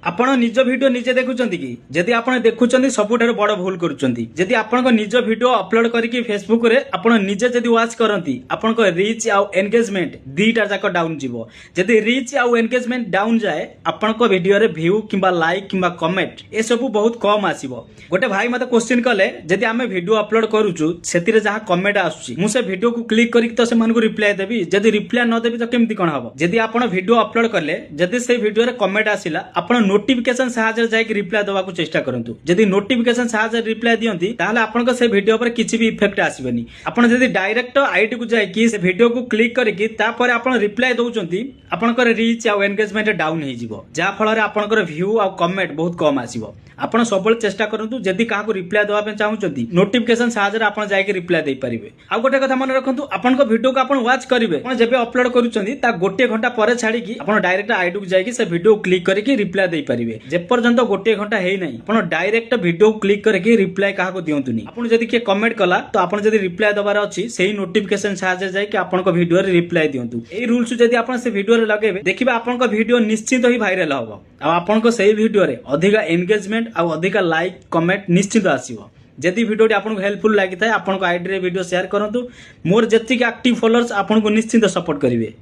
आपण निज वीडियो निजे देखुचंती कि जदि आपण देखुचंती सबुठारु बड़ भूल करूचंती। जदि आपण निज वीडियो अपलोड करके फेसबुक रे आपण निजे जदि वाच करंती आपण रीच आउ एंगेजमेंट दीटा जाक डाउन जीवो। जदि रीच आउ एंगेजमेंट डाउन जाए आपण वीडियो रे व्यू किंबा लाइक किंबा कमेंट ए सब बहुत कम आसीबो। गोटे भाई मते क्वेश्चन कले जदि आमे वीडियो अपलोड करूचु सेतिरे जहा कमेंट आसुची मु से वीडियो को क्लिक करिक तो से मन को रिप्लाई देबी। जदि रिप्लाई न देबी तो केमति कोन हबो। जदि आपण वीडियो अपलोड करले जदि से वीडियो रे कमेंट आसिला आपण नोटिफिकेशन साहाय्य जाय कि रिप्लाई देबा को चेष्टा करंतु। जदि नोटिफिकेशन साहाय्य रिप्लाई दियंती ताहाले आपण से वीडियो पर किछि भी इफेक्ट आसीबनी। आपण जदि डायरेक्ट आईडी को जाय कि से वीडियो को क्लिक करिक ता पर आपण रिप्लाई दउचंती आपण रीच आ एंगेजमेंट डाउन हे जिवो जा फल रे आपण व्यू आ कमेंट बहुत कम आसीबो। आपण सबल चेष्टा करंतु जदि काहा को रिप्लाई देबा पे चाहुचंती नोटिफिकेशन साहाय्य आपण जाय कि रिप्लाई दे परिबे। आ गोटे कथा मन रखंतु आपण को वीडियो को आपण वाच करिवे आपण जेबे अपलोड करूचंती ता गोटे घंटा परे छाडी कि आपण डायरेक्ट आईडी को जाय कि से वीडियो क्लिक करके रिप्लाई दे परिबे। जे पर्यंत गोटे घंटा हेई नै आपण डायरेक्ट वीडियो क्लिक करके रिप्लाई काहा को दियंतुनी। आपण जदि के कमेंट कला तो आपण जदि रिप्लाई दबार अछि सेही नोटिफिकेशन साहाय्य जाय कि आपण को वीडियो रे रिप्लाई दियंतु। एई रूल्स जदि आपण से वीडियो रे लगेबे देखिबा आपण को वीडियो निश्चित ही वायरल होबो आ आपण को सेही वीडियो रे अधिका एंगेजमेंट आ अधिका लाइक कमेंट निश्चित आसीबो। जदि वीडियो आपको हेल्पफुल लगी था आपन को आईडी रे वीडियो शेयर करंतु। मोर जति एक्टिव फॉलोअर्स आपन को निश्चित सपोर्ट करिवे।